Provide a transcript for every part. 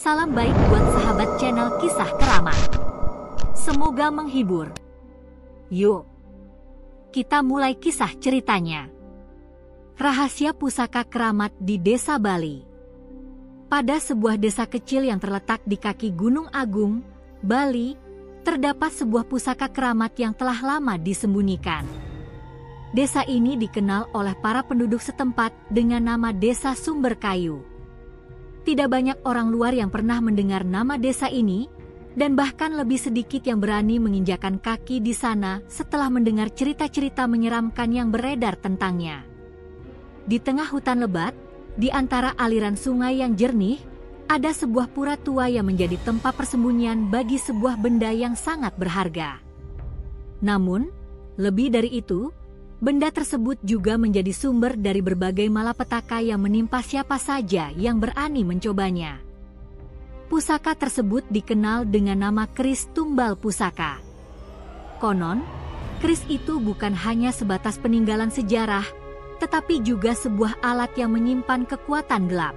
Salam baik buat sahabat channel Kisah Keramat. Semoga menghibur. Yuk, kita mulai kisah ceritanya. Rahasia pusaka keramat di Desa Bali. Pada sebuah desa kecil yang terletak di kaki Gunung Agung, Bali, terdapat sebuah pusaka keramat yang telah lama disembunyikan. Desa ini dikenal oleh para penduduk setempat dengan nama Desa Sumberkayu. Tidak banyak orang luar yang pernah mendengar nama desa ini, dan bahkan lebih sedikit yang berani menginjakan kaki di sana setelah mendengar cerita-cerita menyeramkan yang beredar tentangnya. Di tengah hutan lebat, di antara aliran sungai yang jernih, ada sebuah pura tua yang menjadi tempat persembunyian bagi sebuah benda yang sangat berharga. Namun, lebih dari itu, benda tersebut juga menjadi sumber dari berbagai malapetaka yang menimpa siapa saja yang berani mencobanya. Pusaka tersebut dikenal dengan nama keris tumbal pusaka. Konon, keris itu bukan hanya sebatas peninggalan sejarah, tetapi juga sebuah alat yang menyimpan kekuatan gelap.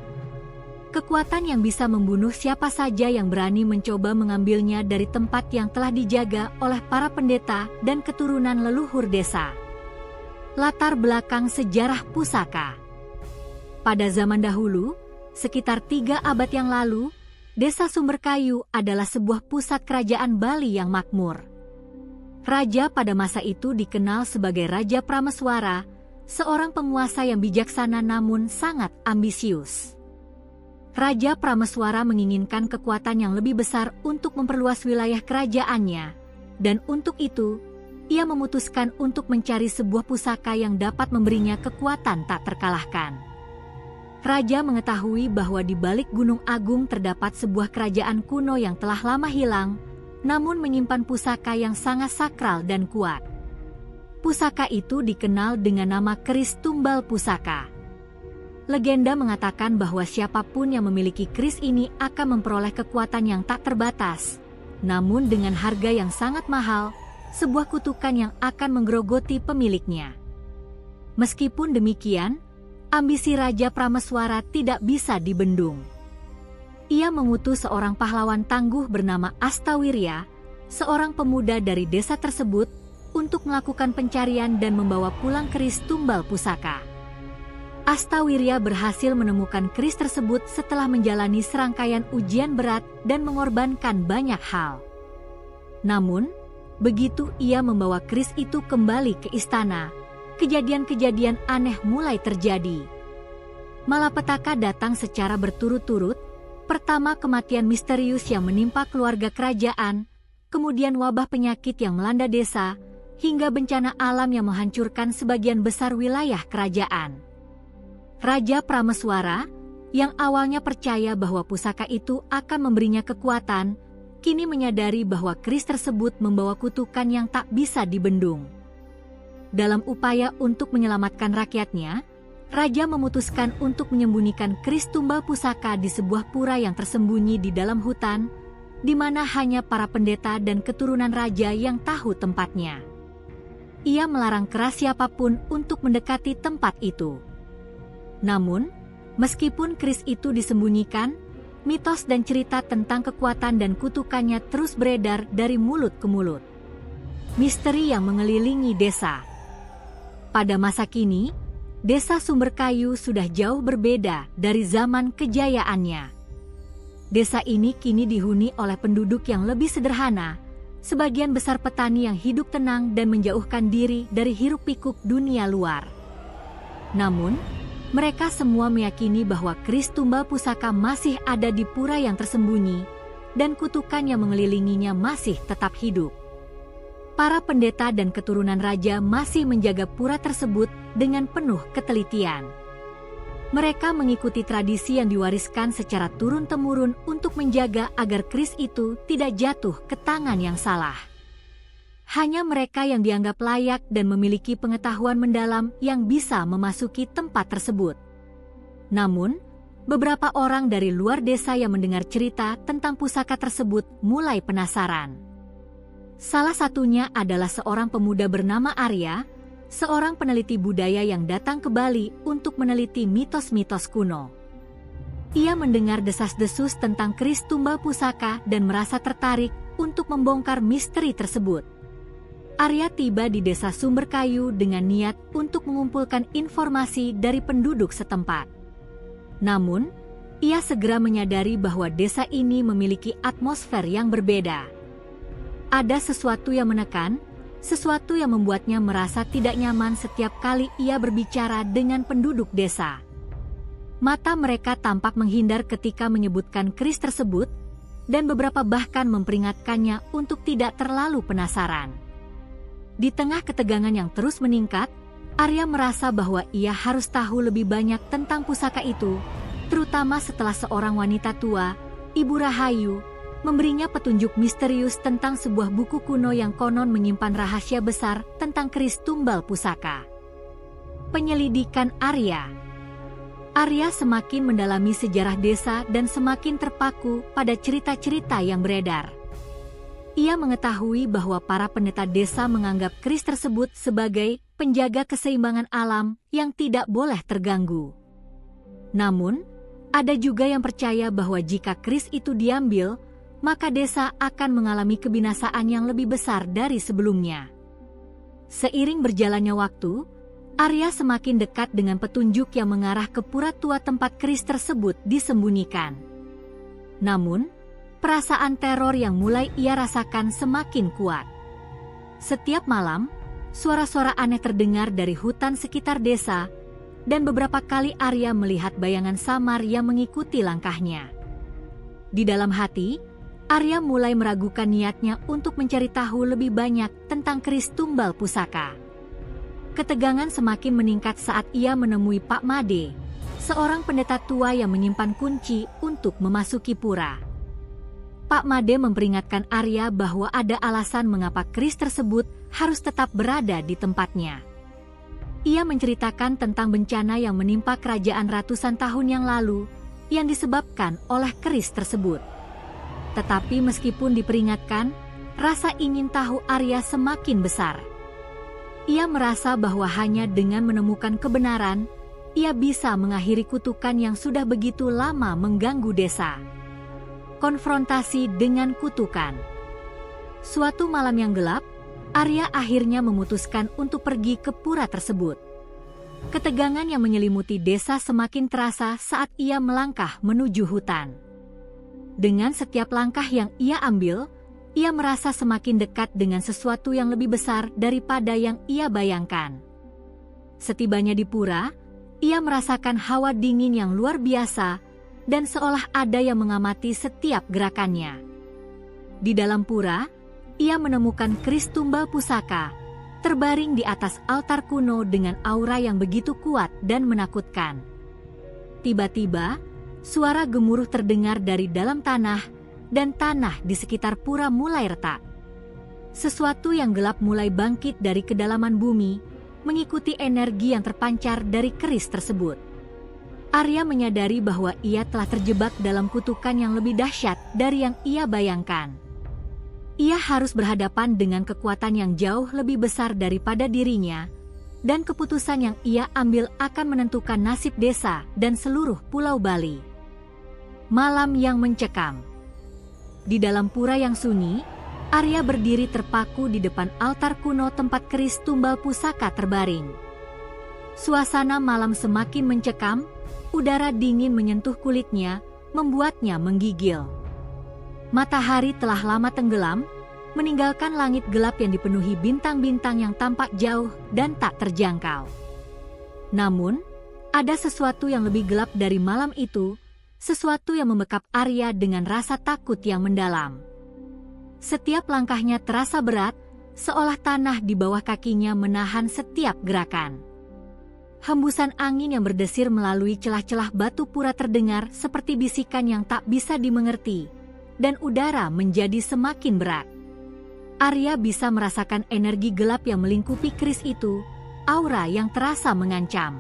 Kekuatan yang bisa membunuh siapa saja yang berani mencoba mengambilnya dari tempat yang telah dijaga oleh para pendeta dan keturunan leluhur desa. Latar belakang sejarah pusaka. Pada zaman dahulu, sekitar 3 abad yang lalu, Desa Sumberkayu adalah sebuah pusat kerajaan Bali yang makmur. Raja pada masa itu dikenal sebagai Raja Prameswara, seorang penguasa yang bijaksana namun sangat ambisius. Raja Prameswara menginginkan kekuatan yang lebih besar untuk memperluas wilayah kerajaannya, dan untuk itu, ia memutuskan untuk mencari sebuah pusaka yang dapat memberinya kekuatan tak terkalahkan. Raja mengetahui bahwa di balik Gunung Agung terdapat sebuah kerajaan kuno yang telah lama hilang, namun menyimpan pusaka yang sangat sakral dan kuat. Pusaka itu dikenal dengan nama keris tumbal pusaka. Legenda mengatakan bahwa siapapun yang memiliki keris ini akan memperoleh kekuatan yang tak terbatas, namun dengan harga yang sangat mahal, sebuah kutukan yang akan menggerogoti pemiliknya. Meskipun demikian, ambisi Raja Prameswara tidak bisa dibendung. Ia mengutus seorang pahlawan tangguh bernama Astawirya, seorang pemuda dari desa tersebut, untuk melakukan pencarian dan membawa pulang keris tumbal pusaka. Astawirya berhasil menemukan keris tersebut setelah menjalani serangkaian ujian berat dan mengorbankan banyak hal. Namun, begitu ia membawa keris itu kembali ke istana, kejadian-kejadian aneh mulai terjadi. Malapetaka datang secara berturut-turut, pertama kematian misterius yang menimpa keluarga kerajaan, kemudian wabah penyakit yang melanda desa, hingga bencana alam yang menghancurkan sebagian besar wilayah kerajaan. Raja Prameswara, yang awalnya percaya bahwa pusaka itu akan memberinya kekuatan, kini menyadari bahwa keris tersebut membawa kutukan yang tak bisa dibendung. Dalam upaya untuk menyelamatkan rakyatnya, Raja memutuskan untuk menyembunyikan keris tumbal pusaka di sebuah pura yang tersembunyi di dalam hutan, di mana hanya para pendeta dan keturunan raja yang tahu tempatnya. Ia melarang keras siapapun untuk mendekati tempat itu. Namun, meskipun keris itu disembunyikan, mitos dan cerita tentang kekuatan dan kutukannya terus beredar dari mulut ke mulut. Misteri yang mengelilingi desa. Pada masa kini, Desa Sumberkayu sudah jauh berbeda dari zaman kejayaannya. Desa ini kini dihuni oleh penduduk yang lebih sederhana, sebagian besar petani yang hidup tenang dan menjauhkan diri dari hiruk-pikuk dunia luar. Namun, mereka semua meyakini bahwa keris tumbal pusaka masih ada di pura yang tersembunyi, dan kutukan yang mengelilinginya masih tetap hidup. Para pendeta dan keturunan raja masih menjaga pura tersebut dengan penuh ketelitian. Mereka mengikuti tradisi yang diwariskan secara turun-temurun untuk menjaga agar keris itu tidak jatuh ke tangan yang salah. Hanya mereka yang dianggap layak dan memiliki pengetahuan mendalam yang bisa memasuki tempat tersebut. Namun, beberapa orang dari luar desa yang mendengar cerita tentang pusaka tersebut mulai penasaran. Salah satunya adalah seorang pemuda bernama Arya, seorang peneliti budaya yang datang ke Bali untuk meneliti mitos-mitos kuno. ia mendengar desas-desus tentang keris tumbal pusaka dan merasa tertarik untuk membongkar misteri tersebut. Arya tiba di desa Sumberkayu dengan niat untuk mengumpulkan informasi dari penduduk setempat. Namun, ia segera menyadari bahwa desa ini memiliki atmosfer yang berbeda. Ada sesuatu yang menekan, sesuatu yang membuatnya merasa tidak nyaman setiap kali ia berbicara dengan penduduk desa. Mata mereka tampak menghindar ketika menyebutkan keris tersebut, dan beberapa bahkan memperingatkannya untuk tidak terlalu penasaran. Di tengah ketegangan yang terus meningkat, Arya merasa bahwa ia harus tahu lebih banyak tentang pusaka itu, terutama setelah seorang wanita tua, Ibu Rahayu, memberinya petunjuk misterius tentang sebuah buku kuno yang konon menyimpan rahasia besar tentang keris tumbal pusaka. Penyelidikan Arya. Arya semakin mendalami sejarah desa dan semakin terpaku pada cerita-cerita yang beredar. Ia mengetahui bahwa para pendeta desa menganggap keris tersebut sebagai penjaga keseimbangan alam yang tidak boleh terganggu. Namun, ada juga yang percaya bahwa jika keris itu diambil, maka desa akan mengalami kebinasaan yang lebih besar dari sebelumnya. Seiring berjalannya waktu, Arya semakin dekat dengan petunjuk yang mengarah ke pura tua tempat keris tersebut disembunyikan. Namun, perasaan teror yang mulai ia rasakan semakin kuat. Setiap malam, suara-suara aneh terdengar dari hutan sekitar desa, dan beberapa kali Arya melihat bayangan samar yang mengikuti langkahnya. Di dalam hati, Arya mulai meragukan niatnya untuk mencari tahu lebih banyak tentang keris tumbal pusaka. Ketegangan semakin meningkat saat ia menemui Pak Made, seorang pendeta tua yang menyimpan kunci untuk memasuki pura. Pak Made memperingatkan Arya bahwa ada alasan mengapa keris tersebut harus tetap berada di tempatnya. Ia menceritakan tentang bencana yang menimpa kerajaan ratusan tahun yang lalu yang disebabkan oleh keris tersebut. Tetapi meskipun diperingatkan, rasa ingin tahu Arya semakin besar. Ia merasa bahwa hanya dengan menemukan kebenaran, ia bisa mengakhiri kutukan yang sudah begitu lama mengganggu desa. Konfrontasi dengan kutukan. Suatu malam yang gelap, Arya akhirnya memutuskan untuk pergi ke pura tersebut. Ketegangan yang menyelimuti desa semakin terasa saat ia melangkah menuju hutan. Dengan setiap langkah yang ia ambil, ia merasa semakin dekat dengan sesuatu yang lebih besar daripada yang ia bayangkan. Setibanya di pura, ia merasakan hawa dingin yang luar biasa, dan seolah ada yang mengamati setiap gerakannya. Di dalam pura, ia menemukan keris tumbal pusaka, terbaring di atas altar kuno dengan aura yang begitu kuat dan menakutkan. Tiba-tiba, suara gemuruh terdengar dari dalam tanah, dan tanah di sekitar pura mulai retak. Sesuatu yang gelap mulai bangkit dari kedalaman bumi, mengikuti energi yang terpancar dari keris tersebut. Arya menyadari bahwa ia telah terjebak dalam kutukan yang lebih dahsyat dari yang ia bayangkan. Ia harus berhadapan dengan kekuatan yang jauh lebih besar daripada dirinya, dan keputusan yang ia ambil akan menentukan nasib desa dan seluruh Pulau Bali. Malam yang mencekam. Di dalam pura yang sunyi, Arya berdiri terpaku di depan altar kuno tempat keris tumbal pusaka terbaring. Suasana malam semakin mencekam. Udara dingin menyentuh kulitnya, membuatnya menggigil. Matahari telah lama tenggelam, meninggalkan langit gelap yang dipenuhi bintang-bintang yang tampak jauh dan tak terjangkau. Namun, ada sesuatu yang lebih gelap dari malam itu, sesuatu yang membekap Arya dengan rasa takut yang mendalam. Setiap langkahnya terasa berat, seolah tanah di bawah kakinya menahan setiap gerakan. Hembusan angin yang berdesir melalui celah-celah batu pura terdengar seperti bisikan yang tak bisa dimengerti, dan udara menjadi semakin berat. Arya bisa merasakan energi gelap yang melingkupi keris itu, aura yang terasa mengancam.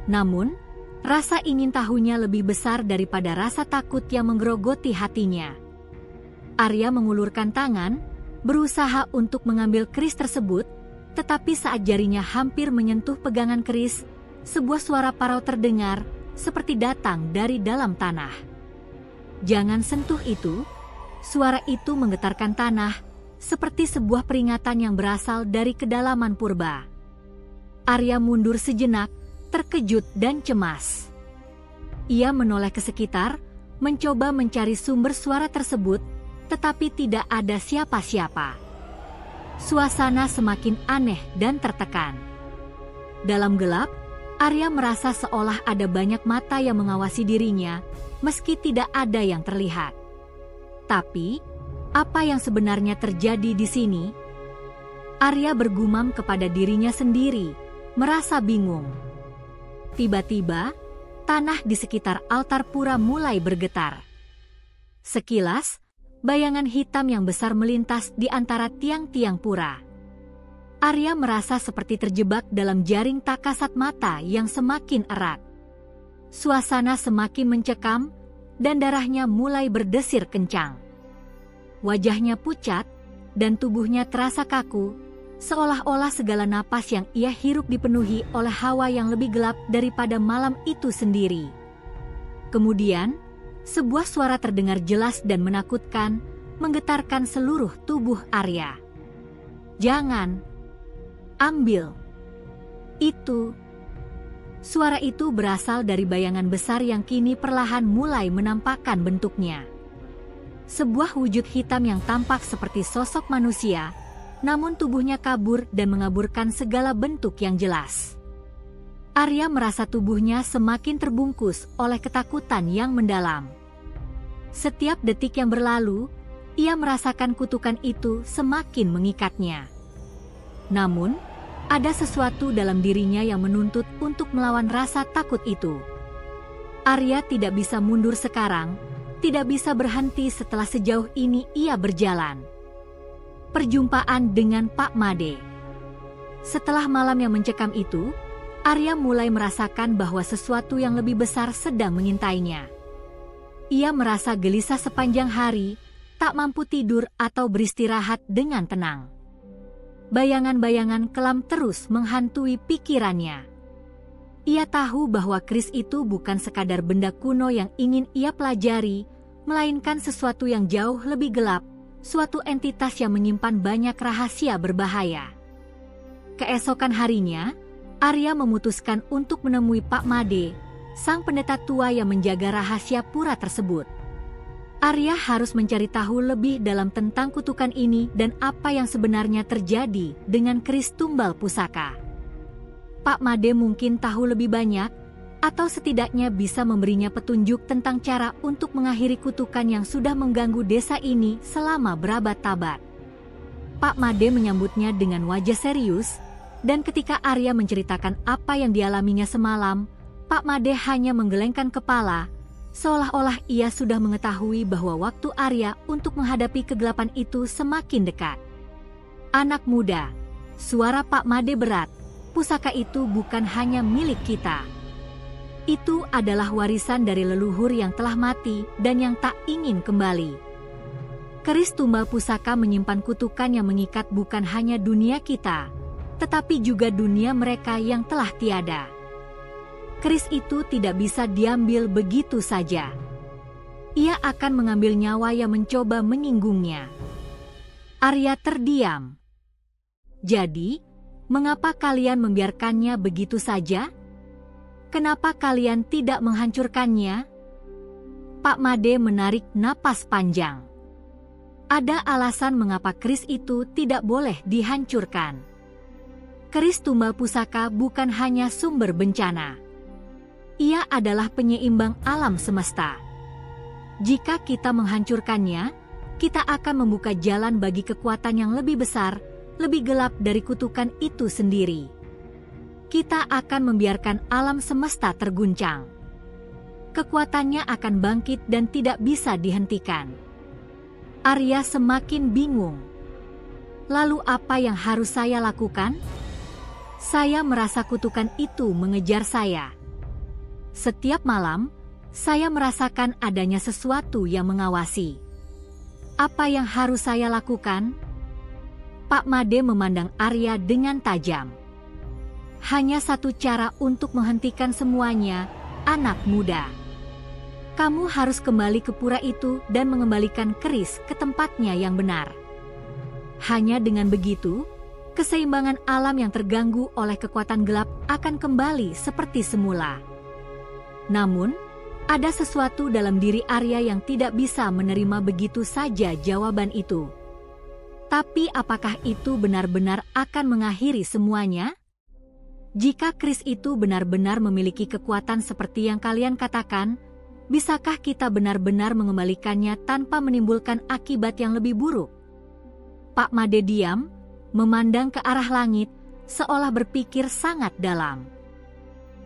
Namun, rasa ingin tahunya lebih besar daripada rasa takut yang menggerogoti hatinya. Arya mengulurkan tangan, berusaha untuk mengambil keris tersebut, tetapi saat jarinya hampir menyentuh pegangan keris, sebuah suara parau terdengar, seperti datang dari dalam tanah. "Jangan sentuh itu." Suara itu menggetarkan tanah, seperti sebuah peringatan yang berasal dari kedalaman purba. Arya mundur sejenak, terkejut dan cemas. Ia menoleh ke sekitar, mencoba mencari sumber suara tersebut, tetapi tidak ada siapa-siapa. Suasana semakin aneh dan tertekan. Dalam gelap, Arya merasa seolah ada banyak mata yang mengawasi dirinya, meski tidak ada yang terlihat. Tapi, apa yang sebenarnya terjadi di sini? Arya bergumam kepada dirinya sendiri, merasa bingung. Tiba-tiba, tanah di sekitar altar pura mulai bergetar. Sekilas, bayangan hitam yang besar melintas di antara tiang-tiang pura. Arya merasa seperti terjebak dalam jaring tak kasat mata yang semakin erat. Suasana semakin mencekam, dan darahnya mulai berdesir kencang. Wajahnya pucat, dan tubuhnya terasa kaku, seolah-olah segala napas yang ia hirup dipenuhi oleh hawa yang lebih gelap daripada malam itu sendiri. Kemudian, sebuah suara terdengar jelas dan menakutkan, menggetarkan seluruh tubuh Arya. "Jangan! Ambil! Itu!" Suara itu berasal dari bayangan besar yang kini perlahan mulai menampakkan bentuknya. Sebuah wujud hitam yang tampak seperti sosok manusia, namun tubuhnya kabur dan mengaburkan segala bentuk yang jelas. Arya merasa tubuhnya semakin terbungkus oleh ketakutan yang mendalam. Setiap detik yang berlalu, ia merasakan kutukan itu semakin mengikatnya. Namun, ada sesuatu dalam dirinya yang menuntut untuk melawan rasa takut itu. Arya tidak bisa mundur sekarang, tidak bisa berhenti setelah sejauh ini ia berjalan. Perjumpaan dengan Pak Made. Setelah malam yang mencekam itu, Arya mulai merasakan bahwa sesuatu yang lebih besar sedang mengintainya. Ia merasa gelisah sepanjang hari, tak mampu tidur atau beristirahat dengan tenang. Bayangan-bayangan kelam terus menghantui pikirannya. Ia tahu bahwa keris itu bukan sekadar benda kuno yang ingin ia pelajari, melainkan sesuatu yang jauh lebih gelap, suatu entitas yang menyimpan banyak rahasia berbahaya. Keesokan harinya, Arya memutuskan untuk menemui Pak Made, sang pendeta tua yang menjaga rahasia pura tersebut. Arya harus mencari tahu lebih dalam tentang kutukan ini dan apa yang sebenarnya terjadi dengan keris tumbal pusaka. Pak Made mungkin tahu lebih banyak, atau setidaknya bisa memberinya petunjuk tentang cara untuk mengakhiri kutukan yang sudah mengganggu desa ini selama berabad-abad. Pak Made menyambutnya dengan wajah serius, dan ketika Arya menceritakan apa yang dialaminya semalam, Pak Made hanya menggelengkan kepala, seolah-olah ia sudah mengetahui bahwa waktu Arya untuk menghadapi kegelapan itu semakin dekat. "Anak muda," suara Pak Made berat, "pusaka itu bukan hanya milik kita. Itu adalah warisan dari leluhur yang telah mati dan yang tak ingin kembali. Keris tumbal pusaka menyimpan kutukan yang mengikat bukan hanya dunia kita, tetapi juga dunia mereka yang telah tiada. Keris itu tidak bisa diambil begitu saja. Ia akan mengambil nyawa yang mencoba menyinggungnya." Arya terdiam. "Jadi, mengapa kalian membiarkannya begitu saja? Kenapa kalian tidak menghancurkannya?" Pak Made menarik napas panjang. "Ada alasan mengapa keris itu tidak boleh dihancurkan. Keris tumbal pusaka bukan hanya sumber bencana. Ia adalah penyeimbang alam semesta. Jika kita menghancurkannya, kita akan membuka jalan bagi kekuatan yang lebih besar, lebih gelap dari kutukan itu sendiri. Kita akan membiarkan alam semesta terguncang. Kekuatannya akan bangkit dan tidak bisa dihentikan." Arya semakin bingung. "Lalu apa yang harus saya lakukan? Saya merasa kutukan itu mengejar saya. Setiap malam, saya merasakan adanya sesuatu yang mengawasi. Apa yang harus saya lakukan?" Pak Made memandang Arya dengan tajam. "Hanya satu cara untuk menghentikan semuanya, anak muda. Kamu harus kembali ke pura itu dan mengembalikan keris ke tempatnya yang benar. Hanya dengan begitu, keseimbangan alam yang terganggu oleh kekuatan gelap akan kembali seperti semula. Namun, ada sesuatu dalam diri Arya yang tidak bisa menerima begitu saja jawaban itu. Tapi apakah itu benar-benar akan mengakhiri semuanya? Jika keris itu benar-benar memiliki kekuatan seperti yang kalian katakan, bisakah kita benar-benar mengembalikannya tanpa menimbulkan akibat yang lebih buruk? Pak Made diam, memandang ke arah langit, seolah berpikir sangat dalam.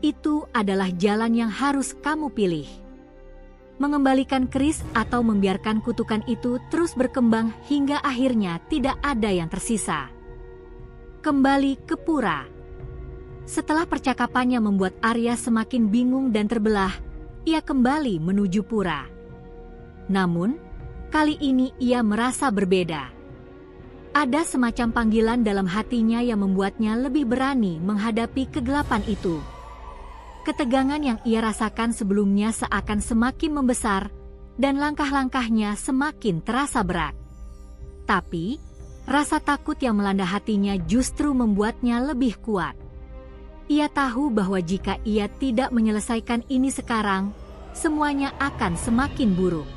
Itu adalah jalan yang harus kamu pilih. Mengembalikan keris atau membiarkan kutukan itu terus berkembang hingga akhirnya tidak ada yang tersisa. Kembali ke pura. Setelah percakapannya membuat Arya semakin bingung dan terbelah, ia kembali menuju pura. Namun, kali ini ia merasa berbeda. Ada semacam panggilan dalam hatinya yang membuatnya lebih berani menghadapi kegelapan itu. Ketegangan yang ia rasakan sebelumnya seakan semakin membesar, dan langkah-langkahnya semakin terasa berat. Tapi, rasa takut yang melanda hatinya justru membuatnya lebih kuat. Ia tahu bahwa jika ia tidak menyelesaikan ini sekarang, semuanya akan semakin buruk.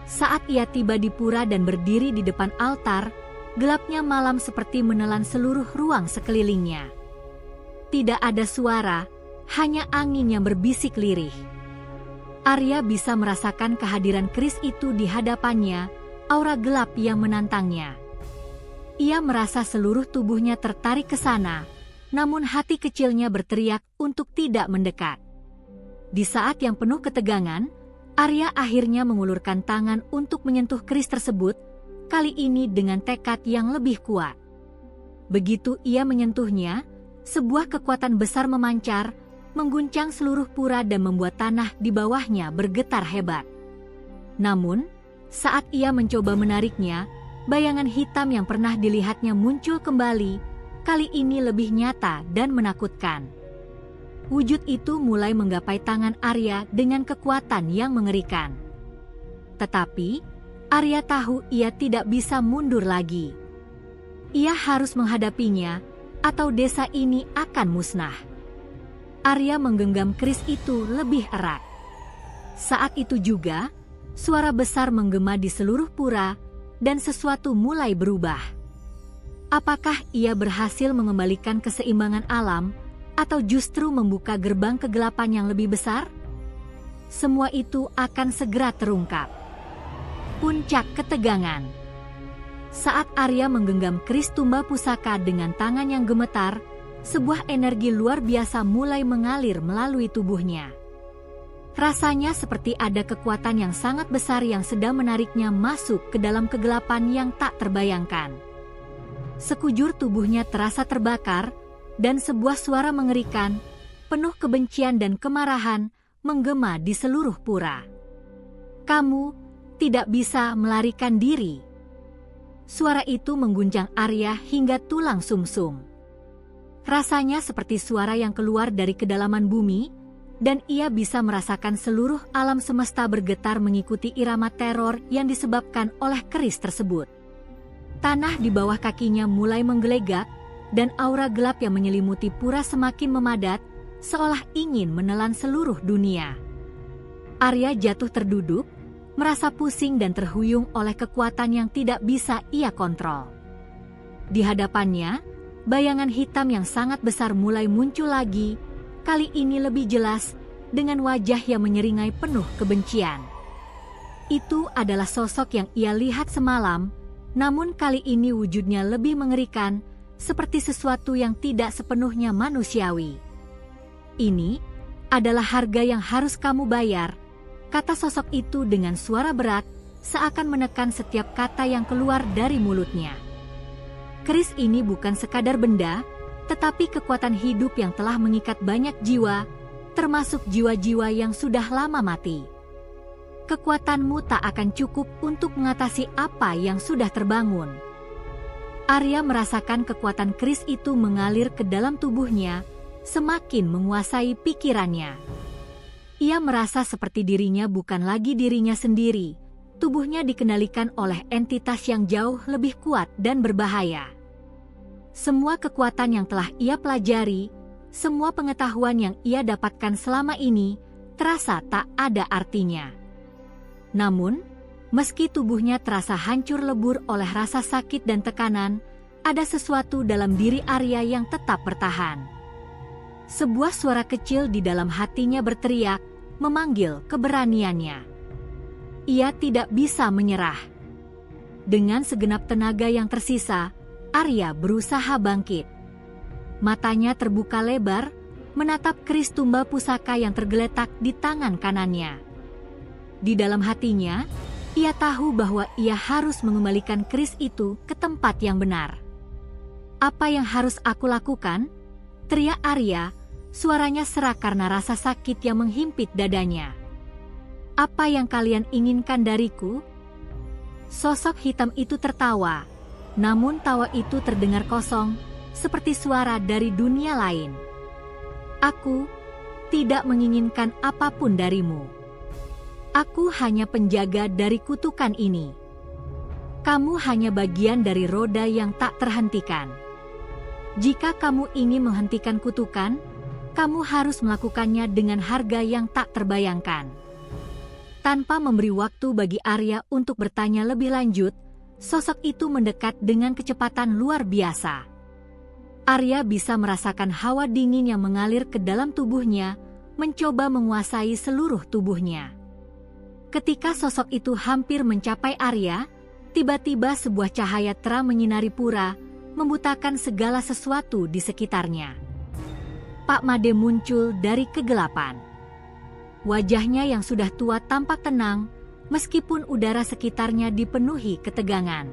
Saat ia tiba di pura dan berdiri di depan altar, gelapnya malam seperti menelan seluruh ruang sekelilingnya. Tidak ada suara, hanya angin yang berbisik lirih. Arya bisa merasakan kehadiran keris itu di hadapannya, aura gelap yang menantangnya. Ia merasa seluruh tubuhnya tertarik ke sana, namun hati kecilnya berteriak untuk tidak mendekat. Di saat yang penuh ketegangan, Arya akhirnya mengulurkan tangan untuk menyentuh keris tersebut, kali ini dengan tekad yang lebih kuat. Begitu ia menyentuhnya, sebuah kekuatan besar memancar, mengguncang seluruh pura dan membuat tanah di bawahnya bergetar hebat. Namun, saat ia mencoba menariknya, bayangan hitam yang pernah dilihatnya muncul kembali, kali ini lebih nyata dan menakutkan. Wujud itu mulai menggapai tangan Arya dengan kekuatan yang mengerikan. Tetapi, Arya tahu ia tidak bisa mundur lagi. Ia harus menghadapinya, atau desa ini akan musnah. Arya menggenggam keris itu lebih erat. Saat itu juga, suara besar menggema di seluruh pura, dan sesuatu mulai berubah. Apakah ia berhasil mengembalikan keseimbangan alam, atau justru membuka gerbang kegelapan yang lebih besar? Semua itu akan segera terungkap. Puncak ketegangan. Saat Arya menggenggam keris tumba pusaka dengan tangan yang gemetar, sebuah energi luar biasa mulai mengalir melalui tubuhnya. Rasanya seperti ada kekuatan yang sangat besar yang sedang menariknya masuk ke dalam kegelapan yang tak terbayangkan. Sekujur tubuhnya terasa terbakar, dan sebuah suara mengerikan, penuh kebencian dan kemarahan, menggema di seluruh pura. Kamu tidak bisa melarikan diri. Suara itu mengguncang Arya hingga tulang sumsum. Rasanya seperti suara yang keluar dari kedalaman bumi, dan ia bisa merasakan seluruh alam semesta bergetar mengikuti irama teror yang disebabkan oleh keris tersebut. Tanah di bawah kakinya mulai menggelegak, dan aura gelap yang menyelimuti pura semakin memadat, seolah ingin menelan seluruh dunia. Arya jatuh terduduk, merasa pusing dan terhuyung oleh kekuatan yang tidak bisa ia kontrol. Di hadapannya, bayangan hitam yang sangat besar mulai muncul lagi, kali ini lebih jelas, dengan wajah yang menyeringai penuh kebencian. Itu adalah sosok yang ia lihat semalam, namun kali ini wujudnya lebih mengerikan, seperti sesuatu yang tidak sepenuhnya manusiawi. Ini adalah harga yang harus kamu bayar, kata sosok itu dengan suara berat, seakan menekan setiap kata yang keluar dari mulutnya. Keris ini bukan sekadar benda, tetapi kekuatan hidup yang telah mengikat banyak jiwa, termasuk jiwa-jiwa yang sudah lama mati. Kekuatanmu tak akan cukup untuk mengatasi apa yang sudah terbangun. Arya merasakan kekuatan keris itu mengalir ke dalam tubuhnya, semakin menguasai pikirannya. Ia merasa seperti dirinya bukan lagi dirinya sendiri. Tubuhnya dikendalikan oleh entitas yang jauh lebih kuat dan berbahaya. Semua kekuatan yang telah ia pelajari, semua pengetahuan yang ia dapatkan selama ini, terasa tak ada artinya. Namun, meski tubuhnya terasa hancur lebur oleh rasa sakit dan tekanan, ada sesuatu dalam diri Arya yang tetap bertahan. Sebuah suara kecil di dalam hatinya berteriak, memanggil keberaniannya. Ia tidak bisa menyerah. Dengan segenap tenaga yang tersisa, Arya berusaha bangkit. Matanya terbuka lebar, menatap keris tumbal pusaka yang tergeletak di tangan kanannya. Di dalam hatinya, ia tahu bahwa ia harus mengembalikan keris itu ke tempat yang benar. "Apa yang harus aku lakukan?" teriak Arya, suaranya serak karena rasa sakit yang menghimpit dadanya. "Apa yang kalian inginkan dariku?" Sosok hitam itu tertawa, namun tawa itu terdengar kosong, seperti suara dari dunia lain. "Aku tidak menginginkan apapun darimu. Aku hanya penjaga dari kutukan ini. Kamu hanya bagian dari roda yang tak terhentikan. Jika kamu ingin menghentikan kutukan, kamu harus melakukannya dengan harga yang tak terbayangkan." Tanpa memberi waktu bagi Arya untuk bertanya lebih lanjut, sosok itu mendekat dengan kecepatan luar biasa. Arya bisa merasakan hawa dingin yang mengalir ke dalam tubuhnya, mencoba menguasai seluruh tubuhnya. Ketika sosok itu hampir mencapai Arya, tiba-tiba sebuah cahaya terang menyinari pura, membutakan segala sesuatu di sekitarnya. Pak Made muncul dari kegelapan. Wajahnya yang sudah tua tampak tenang, meskipun udara sekitarnya dipenuhi ketegangan.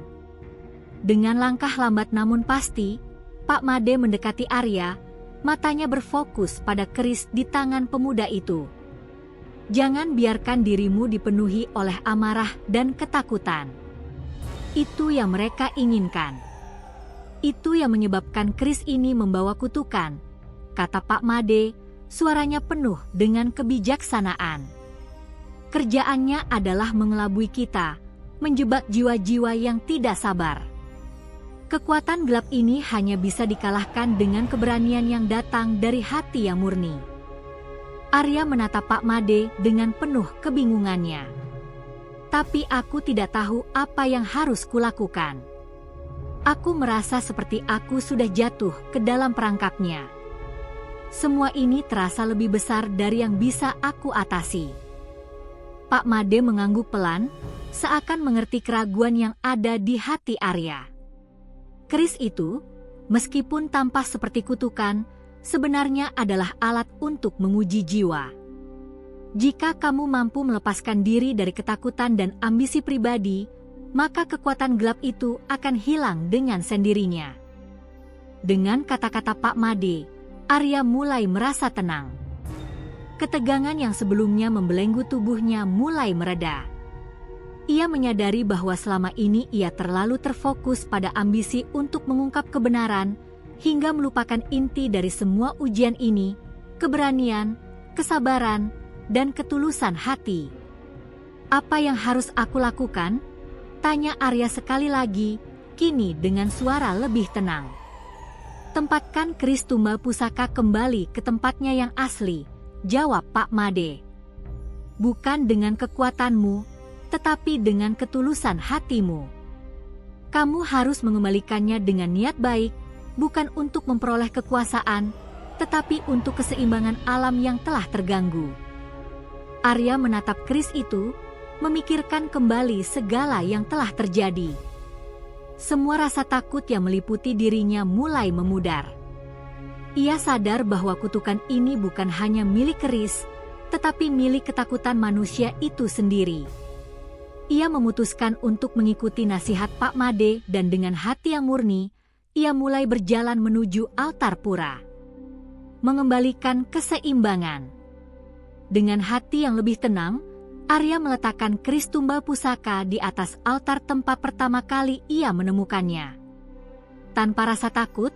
Dengan langkah lambat namun pasti, Pak Made mendekati Arya, matanya berfokus pada keris di tangan pemuda itu. "Jangan biarkan dirimu dipenuhi oleh amarah dan ketakutan. Itu yang mereka inginkan. Itu yang menyebabkan keris ini membawa kutukan," kata Pak Made, suaranya penuh dengan kebijaksanaan. "Kerjaannya adalah mengelabui kita, menjebak jiwa-jiwa yang tidak sabar. Kekuatan gelap ini hanya bisa dikalahkan dengan keberanian yang datang dari hati yang murni." Arya menatap Pak Made dengan penuh kebingungannya. "Tapi aku tidak tahu apa yang harus kulakukan. Aku merasa seperti aku sudah jatuh ke dalam perangkapnya. Semua ini terasa lebih besar dari yang bisa aku atasi." Pak Made mengangguk pelan, seakan mengerti keraguan yang ada di hati Arya. Keris itu, meskipun tampak seperti kutukan, sebenarnya adalah alat untuk menguji jiwa. Jika kamu mampu melepaskan diri dari ketakutan dan ambisi pribadi, maka kekuatan gelap itu akan hilang dengan sendirinya. Dengan kata-kata Pak Made, Arya mulai merasa tenang. Ketegangan yang sebelumnya membelenggu tubuhnya mulai mereda. Ia menyadari bahwa selama ini ia terlalu terfokus pada ambisi untuk mengungkap kebenaran, hingga melupakan inti dari semua ujian ini, keberanian, kesabaran, dan ketulusan hati. "Apa yang harus aku lakukan?" tanya Arya sekali lagi, kini dengan suara lebih tenang. "Tempatkan keris tumbal pusaka kembali ke tempatnya yang asli," jawab Pak Made. "Bukan dengan kekuatanmu, tetapi dengan ketulusan hatimu. Kamu harus mengembalikannya dengan niat baik, bukan untuk memperoleh kekuasaan, tetapi untuk keseimbangan alam yang telah terganggu." Arya menatap keris itu, memikirkan kembali segala yang telah terjadi. Semua rasa takut yang meliputi dirinya mulai memudar. Ia sadar bahwa kutukan ini bukan hanya milik keris, tetapi milik ketakutan manusia itu sendiri. Ia memutuskan untuk mengikuti nasihat Pak Made dan dengan hati yang murni, ia mulai berjalan menuju altar pura. Mengembalikan keseimbangan. Dengan hati yang lebih tenang, Arya meletakkan keris tumbal pusaka di atas altar tempat pertama kali ia menemukannya. Tanpa rasa takut,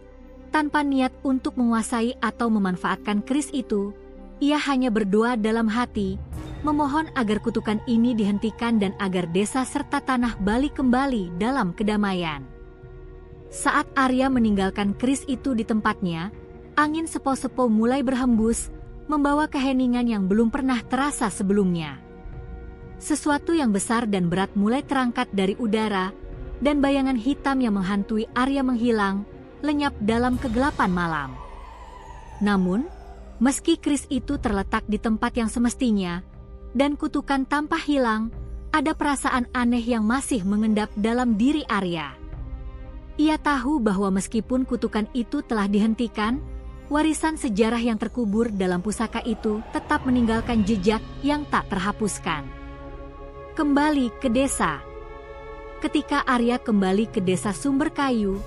tanpa niat untuk menguasai atau memanfaatkan keris itu, Ia hanya berdoa dalam hati, memohon agar kutukan ini dihentikan dan agar desa serta tanah balik kembali dalam kedamaian. Saat Arya meninggalkan keris itu di tempatnya, angin sepo-sepo mulai berhembus, membawa keheningan yang belum pernah terasa sebelumnya. Sesuatu yang besar dan berat mulai terangkat dari udara, dan bayangan hitam yang menghantui Arya menghilang, lenyap dalam kegelapan malam. Namun, meski keris itu terletak di tempat yang semestinya, dan kutukan tampak hilang, ada perasaan aneh yang masih mengendap dalam diri Arya. Ia tahu bahwa meskipun kutukan itu telah dihentikan, warisan sejarah yang terkubur dalam pusaka itu tetap meninggalkan jejak yang tak terhapuskan. Kembali ke desa. Ketika Arya kembali ke desa Sumber Kayu,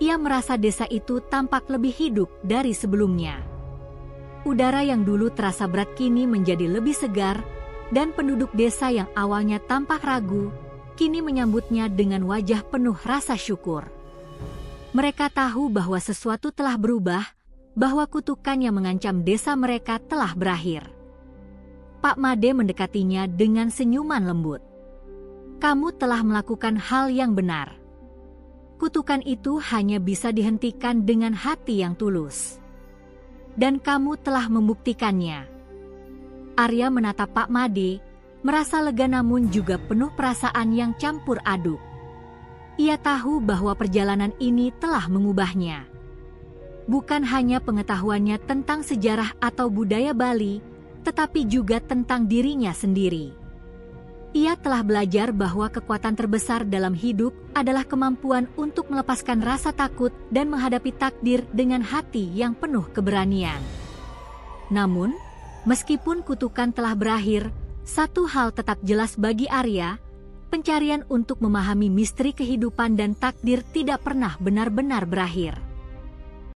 ia merasa desa itu tampak lebih hidup dari sebelumnya. Udara yang dulu terasa berat kini menjadi lebih segar, dan penduduk desa yang awalnya tampak ragu, kini menyambutnya dengan wajah penuh rasa syukur. Mereka tahu bahwa sesuatu telah berubah, bahwa kutukan yang mengancam desa mereka telah berakhir. Pak Made mendekatinya dengan senyuman lembut. "Kamu telah melakukan hal yang benar. Kutukan itu hanya bisa dihentikan dengan hati yang tulus. Dan kamu telah membuktikannya." Arya menatap Pak Made, merasa lega namun juga penuh perasaan yang campur aduk. Ia tahu bahwa perjalanan ini telah mengubahnya. Bukan hanya pengetahuannya tentang sejarah atau budaya Bali, tetapi juga tentang dirinya sendiri. Ia telah belajar bahwa kekuatan terbesar dalam hidup adalah kemampuan untuk melepaskan rasa takut dan menghadapi takdir dengan hati yang penuh keberanian. Namun, meskipun kutukan telah berakhir, satu hal tetap jelas bagi Arya, pencarian untuk memahami misteri kehidupan dan takdir tidak pernah benar-benar berakhir.